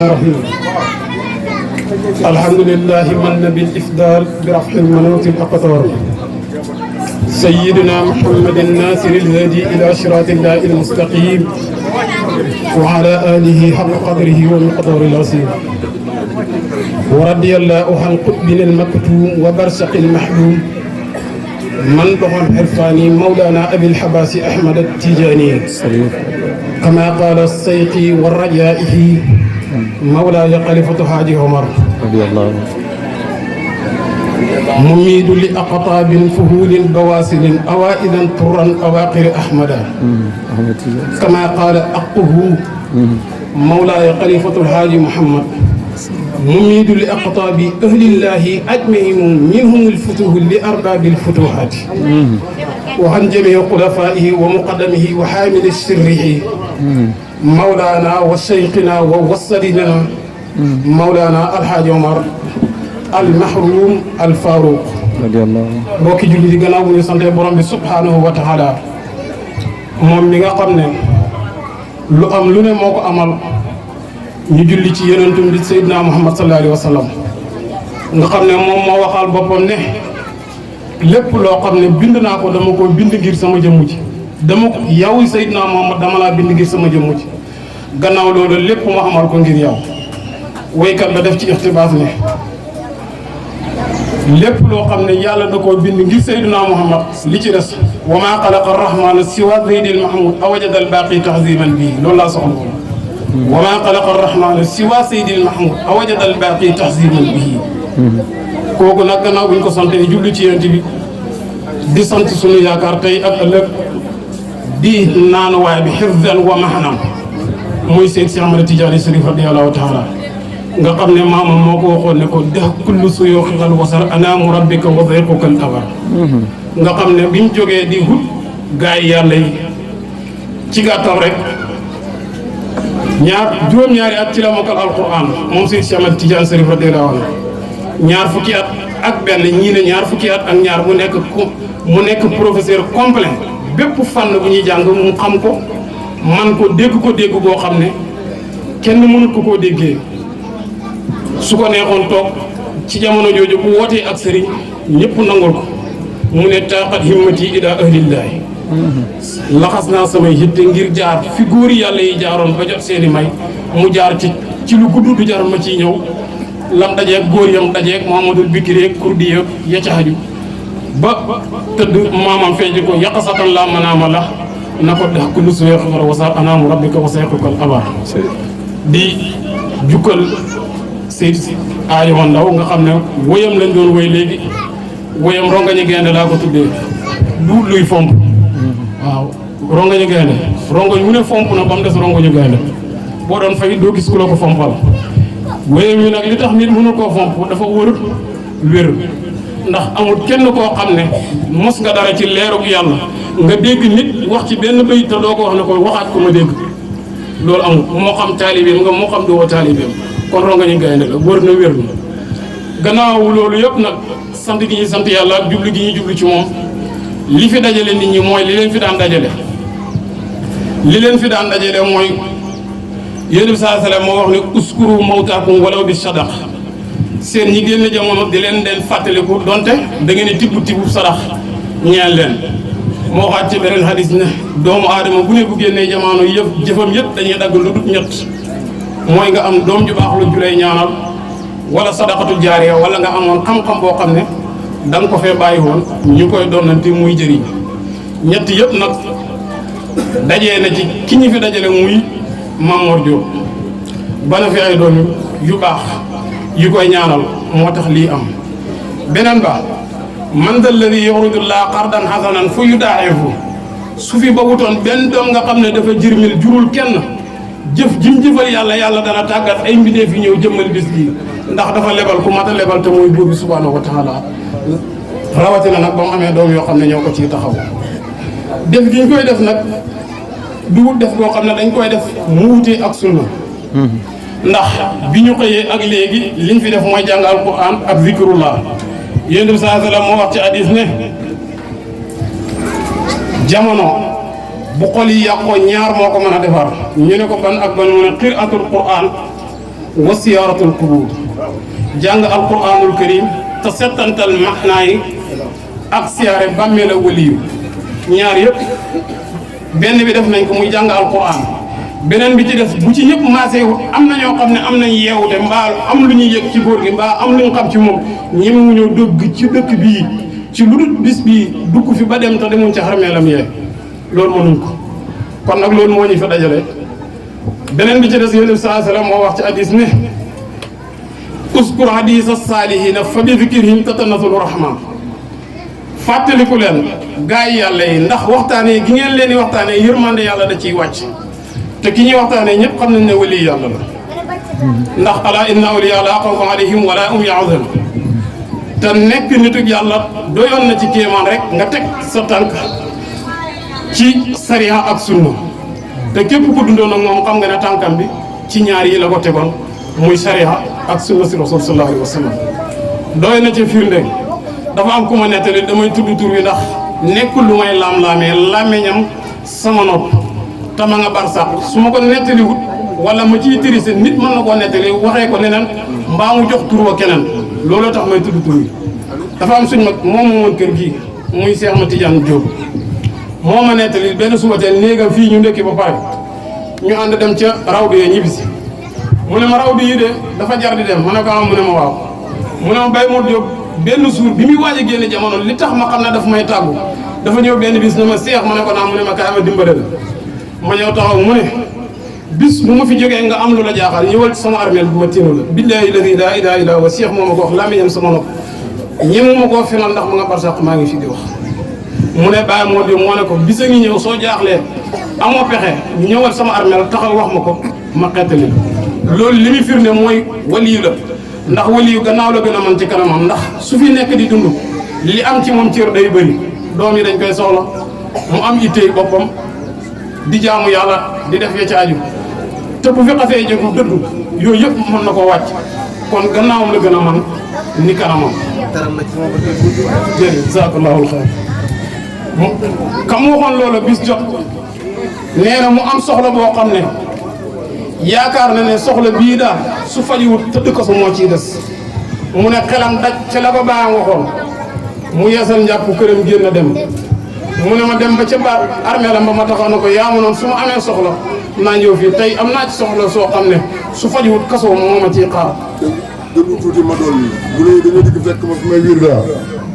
الرحيم الحمد لله من بالإفضال برفع المنوط الأقطار سيدنا محمد الناصر الهادي إلى صراط الله المستقيم وعلى آله حق قدره ومقدار العظيم ورضي الله عن قطبنا المكتوم وبرسق المحلوم من ضمن حرفاني مولانا أبي الحباس أحمد التيجاني كما قال السيقي والرجائه مولاي خليفة حاج عمر رضي الله عنه مميد لأقطاب فهول بواسل أوائدا طرا أواقر أحمدا كما قال أقه مولاي خليفة الحاج محمد مميد لأقطاب أهل الله أجمعهم منهم الفتوح لأرباب الفتوحات وعن جميع خلفائه ومقدمه وحامل سره مولانا وشيخنا ووصلنا مولانا الحاج عمر المحروم الفاروق رضي الله عنه bokki julli di gannaaw bu ñu sante borom bi subhanahu wa taala moom mi nga xam ne lu am lu ne moo ko amal ñu julli ci yonentum bi Seydina Muhammad sallallahu alayhi wa sallam nga xam ne moom moo waxal boppam ne lépp loo xam ne bind naa ko dama ko bind ngir sama jëmm ji dama ko yow Seydina Muhammad dama laa bind ngir sama jëmm ji gannaaw loolu lépp mu amal ko ngir yow woykat ba def ci ixtibaas ne lépp loo xam ne yàlla da koo bind ngir Seydina Muhammad li ci des wa maa xalaqa arrahmanu siwa zeydil mahmud awajada albaqi tahziman bii loolu laa soxla woon wa maa xalaqa arrahmanu siwa zeydil mahmud awajada albaqi tahziman bii kooku nag gannaaw bu ñu ko sant ni jublu ci yonent bi di sant sunu yaakaar tey ak ëllëg di naanuwaay bi xifdan wa mahnan muy Seyd Si Ahmad Tijaani Sharif radiyallahu taala nga xam ne maamam moo ko waxoon ne ko dex kullu suyuuxil wasar anaamu rabbika wa dayqukal abar nga xam ne bi mu jógee di hut gaay yi yàlla yi ci gàttal rek juróom-ñaari at ci la mokkal alquran moom Seyd Si Ahmad Tijaani Sharif radiyallahu anhu ñaar fukki at ak benn ñii ne ñaar fukki at ak ñaar mu nekk professeur complet bépp fànn bu ñuy jàng mu xam ko man ko dégg boo xam ne kenn mënut ko koo déggee su ko neexoon toog ci jamono jooju bu wootee ak sëriñ ñëpp nangul ko mu ne taqat himmati ila ahlillaahi laxas naa samay hitte ngir jaar fi góori yàlla yi jaaroon ba jot seeni may mu jaar ci lu gudd du jar ma ciy ñëw lam dajeeg góor yam dajeeg Muhammadul Bikri yeeg kurdi yëpp ya ca xaju ba tëdd maamam feeñ ko yaqasatan la manaama la na ko dex kullu suwee xabar wasar anaamu rabbika wa sayqukal abar di jukkal Seyd Adama Ndaw nga xam ne woyam lañ doon woy léegi woyam rongañu gaynde laa ko tuddee du luy fomp waaw rongañu gaynde rongañ mu ne fomp na ba mu des rongañu gaynde boo doon fay doo gis ku la ko fompal woyam yi nag li tax nit mënul koo fomp dafa wér ndax amul kenn koo xam ne mos nga dara ci leeru yàlla nga dégg nit wax ci benn bayit te doo ko wax ne ko waxaat ko ma dégg loolu amul moo xam taalibeem nga moo xam doo taalibeem kon rongañu gaynde la wër na wér na gannaaw loolu yëpp nag sant gi ñuy sant yàlla ak jublu gi ñuy jublu ci moom li fi dajale nit ñi mooy li leen fi daan dajale mooy yéen bi saa salaam moo wax ne uskuru mawtaakum walaw bi sadaq seen ñi génn jamono di leen fàttaliku donte da ngeen di tibb sarax ñeel leen moo waxaat ci beneen hadis ne doomu aadama bu ne bu génnee jamono yëpp jëfam yëpp dañuy dagg lu dut ñett mooy nga am doom ju baax lu julay ñaanal wala sadaqatul jaariya wala nga amoon xam-xam boo xam ne da nga ko fee bàyyi woon ñu koy donnante muy jëriñ ñett yëpp nag dajee na ci ki ñu fi dajale muy Mamor Diop bana fi ay doom yu baax yu koy ñaanal moo tax lii am beneen ba man dal ladi yuridullah qardan hasanan fu yudaa'ifu su fi ba wutoon benn doom nga xam ne dafa jirmil jurul kenn jëf jim jëfal yàlla dana tàggat ay mbindeef yi ñëw jëmmal bis bi ndax dafa lebal ku mat a lebal te mooy buur bi subhaanahu wa taala rawatina nag ba mu amee doom yoo xam ne ñoo ko ciy taxaw def gi ñu koy def nag du def boo xam ne dañ koy def mu wutee ak sunna ndax bi ñu xëyee ak léegi liñ fi def mooy jàng alquran ak zikrullah yonent bi sallallahu alayhi wa sallam moo wax ci hadis ne jamono bu xol yi yàqoo ñaar moo ko mën a defar ñu ne ko ban ak ban mu ne qiraatul quran wa siyaaratul qubuur jàng alquranul karim te settantal maxnaa yi ak siyaare bàmmeel ak waliyu ñaar yëpp benn bi def nañ ko muy jàng alquran beneen bi ci des bu ci ñëpp maasee wut am na ñoo xam ne am nañ yeewute mbaa am lu ñuy yëg ci góor gi mbaa am lu ñu xam ci moom ñi mu ñëw dëgg ci dëkk bii ci lu dul bis bii dugg fi ba dem te demuñ ci xarmeelam yee loolu mënuñ ko kon nag loolu moo ñu fa dajale beneen bi ci des yonent bi sallallahu alayhi wasallam moo wax ci hadis ne uskur hadisa saalihiina fa bi zikrihim tatanazzalu rahma fàttaliku leen gaa yi yàlla yi ndax waxtaanee gi ngeen leen di waxtaanee yërmande yàlla da ciy wàcc te ki ñuy waxtaanee ñëpp xam nañ ne wali yàlla la ndax alaa inna awliyaa laa xawfun alayhim wa laa hum yahzanun te nekk nitu yàlla doyoon na ci kéemaan rek nga teg sa tànk ci sariya ak sunna te képp ku dundoon ak moom xam nga ne tànkam bi ci ñaar yi la ko tegoon muy sariya ak sunna si rasul sallallahu alayhi wa sallam doy na ci firnde dafa am ku ma nettali damay tudd tur wi ndax nekkul lu may laam-laamee làmmiñam sama nopp tama nga barsàq su ma ko nettali wut wala ma ciy tirise nit mën na koo nettali waxee ko neneen mbaa mu jox tur wa keneen looloo tax may tudd tur wi dafa am suñ mag moom moomoon kër gii muy Cheikh Ma Tidiane Diop moo ma nettali benn suba teel néegam fii ñu ndekki ba pare ñu ànd dem ca rawdu yee ñibbisi mu ne ma rawdu yi de dafa jar di dem ma ne ko am mu ne ma waaw mu ne ma Baye Modou Diop benn suur bi muy waaj a génne jamono li tax ma xam ne daf may tàggu dafa ñëw benn bis ne ma seex ma ne ko naa mu ne ma kaay ma dimbale la ma ñëw taxaw mu ne bis bu ma fi jógee nga am lu la jaaxal ñëwal ci sama armeel bu ma tiinu la billaahi ladi laa ilaaha illaa huwa seex moo ma ko wax làmmiñam sama nopp ñemu ma koo fenal ndax ma nga barsàq maa ngi fi di wax mu ne Baye Modou moo ne ko bis a ngi ñëw soo jaaxlee amoo pexe ñëwal sama armeel taxaw wax ma ko ma xettali loolu li muy firnde mooy waliyu la ndax waliyu gannaaw la gën a mën ci kanamam ndax su fi nekk di dund li am ci moom cër day bëri doom yi dañ koy soxla mu am ittey boppam di jaamu yàlla di def ya ci aju te bu fi xasee jógu dëddu yooyu yëpp mën na ko wàcc kon gannaawam la gën a mën ni kanamam jërëjëf jazaakallaahu xayr kam waxoon loola bis jot nee na mu am soxla boo xam ne yaakaar na ne soxla bii daal su fajiwut tëdd ko sa moo ciy des mu ne xelam daj ca la ko baayam waxoon mu yeesal njàpp këram génn dem mu ne ma dem ba ca baar armeelam ba ma taxaw na ko yaa ma noonu su ma amee soxla naa ñëw fii tey am naa ci soxla soo xam ne su fajiwut kasoo moo ma ciy xaar. déglu tuuti ma doon bu ne dañoo dikk fekk ma fi may wiir daa.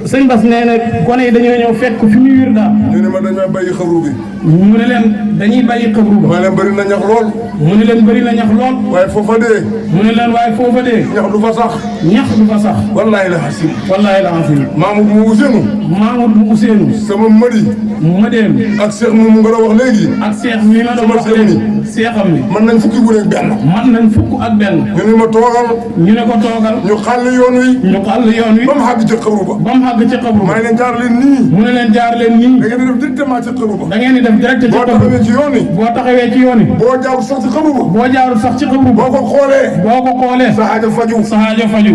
sëñ Bass nee na gone yi dañoo ñëw fekk fi muy wiir daa. ñu ne ma dañoo bàyyi xabru bi. mu ne leen dañuy bàyyi xabru ba. maa leen bëri na ñax lool. mu ne leen bëri na ñax lool. waaye foofa dee. mu ne leen waaye foofa dee. ñax du fa sax. ñax du fa sax. wallaahi la xasim. wallaahi la xasim. Mamadou mu Ousseynou. Mamadou Ousseynou. sama madi. Madeen. ak Cheikh moomu nga doon wax léegi. ak Cheikh mi ma doon wax léegi. Seexam ni. mën nañ fukki gune ak benn. mën nañ fukk ak benn. ñu ne ma toogal. ñu ne ko toogal. ñu xàll yoon wi. ñu xàll yoon wi. ba mu xàgg ca xabru ba. ba mu xàgg ca xabru ba. maa ngi leen jaar leen nii. mu ne leen jaar leen nii. da ngeen di def directement ca xabru ba. da ngeen di def direct ca boo xabru taxawee ci yoon wi. boo taxawee ci yoon wi. boo jaarul sax ci xabru ba. boo jaarul sax ci xabru ba. boo ko xoolee. boo ko xoolee. sa aajo faju. sa aajo faju.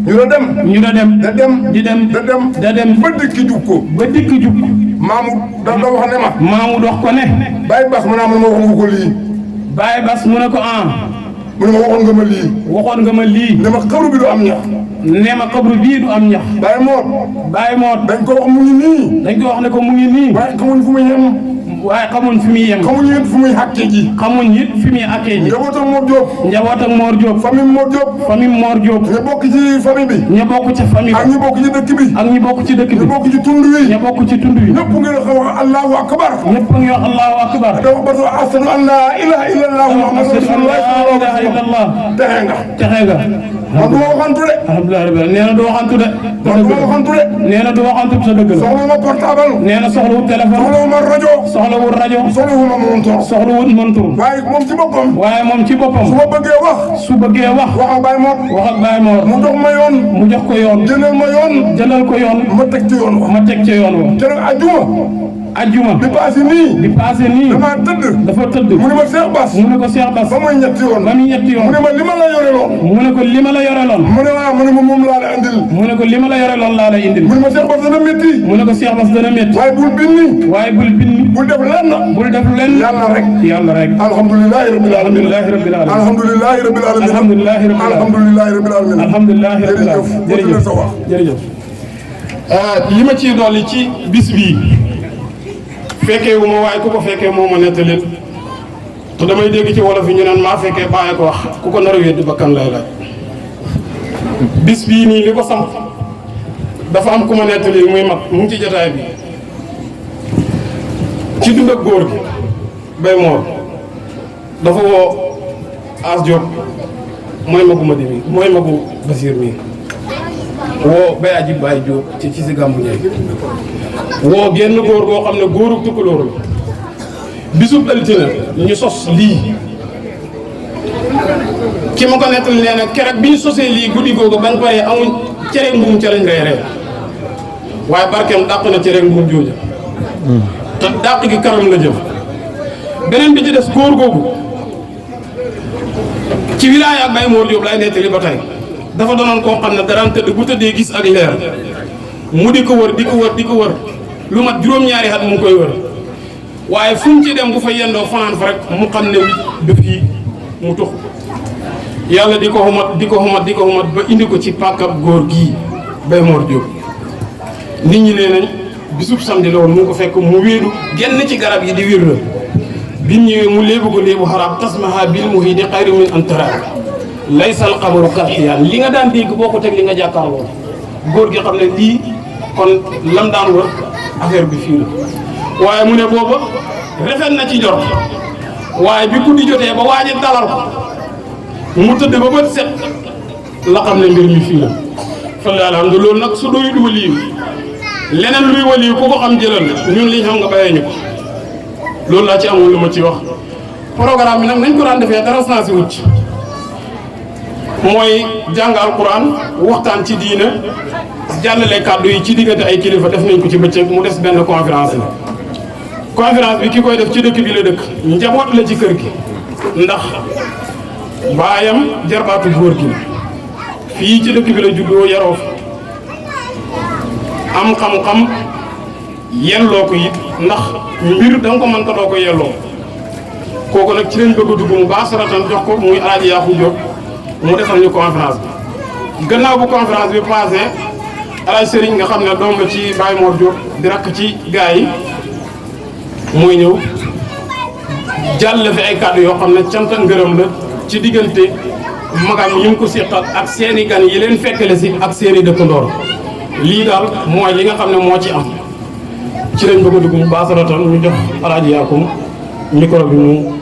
ñu la dem. ñu la dem. da dem. di dem. da dem. da dem. ba dikki jub ko. ba dikk jub. Mamoud da wax ne ma. Mamoud wax ko ne. Baye Bass mu ne ma waxoon nga ko lii. Baye Bass mu ne ko mu ne ma waxoon nga ma lii. waxoon nga ma lii. ne ma xabru bi du am ñax. ne ma xabru bii du am ñax. Baye Moot. Baye Moot. dañ ko wax mu ngi nii. dañ ko wax ne ko mu ngi nii. waaye xamuñ fu muy yem. waaye xamuñ fi muy yem. xamuñ it fu muy xàkkee ji. xamuñ it fi muy àkkee ji. njabootam Mor Diop. njabootam Mor Diop. famille Mor Diop. famille Mor Diop. ñu bokk ci famille bi. ña bokk ci famille ak ñu bokk ci dëkk bi. ak ñu bokk ci dëkk bi. ñu bokk ci tund wi. ña bokk ci tund wi. ñëpp ngeen a wax allahu akbar. ñëpp a ngi wax allahu akbar. da wax ba ashhadu an laa ilaaha illallah muhammadu rasulullah sallallahu alayhi wa sallam. texe nga. texe nga. man du ma waxantu de. alhamdulilah rabbil nee na du waxantu de. man du ma waxantu de. nee na du waxantu sa dëgg la. soxla ma portable. nee na soxlawul téléphone. soxla ma rajo. soxlawul rajo. soxla ma montor. soxlawul montur. waaye moom ci boppam. waaye moom ci boppam. su ma bëggee wax. su bëggee wax. wax ak Baye Mor. wax ak Baye Mor. mu jox ma yoon. mu jox ko yoon. jëlal ma yoon. jëlal ko yoon. ma teg ci yoon wa. ma teg ci yoon wa. keroog àjjuma. ajjuma di passé nii di passé nii damaa tëdd dafa tëdd mu ne ma Cheikh Bass mu ne ko Cheikh Bass ba muy ñetti yoon ba muy ñetti yoon mu ne ma li ma la yore loon mu ne ko li ma la yore loon mu ne waaw mu ne ma moom laa la andil mu ne ko li ma la yore loon laa la indil mu ne ma Cheikh Bass dana métti mu ne ko Cheikh Bass dana métti waaye bul binni waaye bul binni bul def lenn bul def lenn yàlla rek yàlla rek alhamdulilahi rabbil alamin alhamdulilahi rabbil alamin alhamdulilahi rabbil alamin alhamdulilahi rabbil alamin alhamdulilahi rabbil alamin jërëjëf jërëjëf li ma ciy dolli ci bis bii fekkee wu ma waaye ku ko fekkee moo ma nettalil te damay dégg ci wolof yi ñu naan maa fekkee bàyyi ko wax ku ko nar a wéddi bakkan lay laaj bis bii nii li ko samp dafa am ku ma nettalil muy mag mu ngi ci jotaay bi ci dund ak góor gi bay moor dafa woo As Diop mooy magu ma di mi mooy magu Basir mi woo bay aji Baye Diop ci si gàmbu ñëw woo genn góor goo xam ne góoru tukkulóor la bisub altine ñu sos lii ki ma ko nettali nee na keroog bi ñu sosee lii guddi googu ban paree amuñ cere mbuum ca lañ reeree waaye barkeem dàq na cere mbuum jooja te dàq gi kanam la jëm beneen bi ci des góor googu ci wilaaya ak Baye Mor Diop lay nettali ba tey dafa doonoon koo xam ne daraan tëdd bu tëddee gis ak leer mu di ko wër di ko wër di ko wër lu mat juróom-ñaari at mu ngi koy wër waaye fu mu ci dem bu fa yendoo fanaan fa rek mu xam ne du fii mu tux yàlla di ko xumat di ko xumat di ko xumat ba indi ko ci pàkkab góor gii Baye Mor Diop nit ñi nee nañ bisub samedi la woon mu ngi ko fekk mu wéedu genn ci garab yi di wér la bi ñëwee mu léebu ko léebu xaraam tasmaha bil muhidi xayru min antara laysal xabaru kalxiyaan li nga daan dégg boo ko teg li nga jàkkaarloo góor gi xam ne lii kon lam daan wër affaire bi fii la waaye mu ne booba rafet na ci jot waaye bi guddi jotee ba waaje dalal ko mu tëdd ba bët set la xam ne mbir mi fii la fa alhamdu loolu nag su doyut waliyu leneen luy waliyu ku ko xam jëlal ñun liñ xam nga bayee ñu ko loolu laa ci amul lu ma ci wax programme bi nag nañ ko daan defee dara sens wut ci mooy jàng alquran waxtaan ci diina jàllale kàddu yi ci diggante ay kilifa def nañ ko ci bëccëg mu des benn conférence la conférence bi ki koy def ci dëkk bi la dëkk njaboot la ci kër gi ndax baayam jarbaatu góor gi fii ci dëkk bi la juddoo yaroo fi am xam-xam yelloo ko it ndax mbir da nga ko mën ko doo ko yelloo kooku nag ci lañ bëgg a dugg mu baax saratan jox ko muy Alaaji Yaaxu Jóob mu defal ñu conférence bi gannaaw bu conférence bi passé Alaaji Sëriñ nga xam ne doom la ci Baye Mor Diop di rakk ci gaa yi mooy ñëw jàll fi ay kàddu yoo xam ne cant ak ngërëm la ci diggante magam yi mu ko seqal ak seeni gan yi leen fekkale si ak seeni dëkkandoor lii daal mooy li nga xam ne moo ci am ci lañ bëgg a dugg mu baax saratan ñu jox Alaaji Yaakum micro bi mu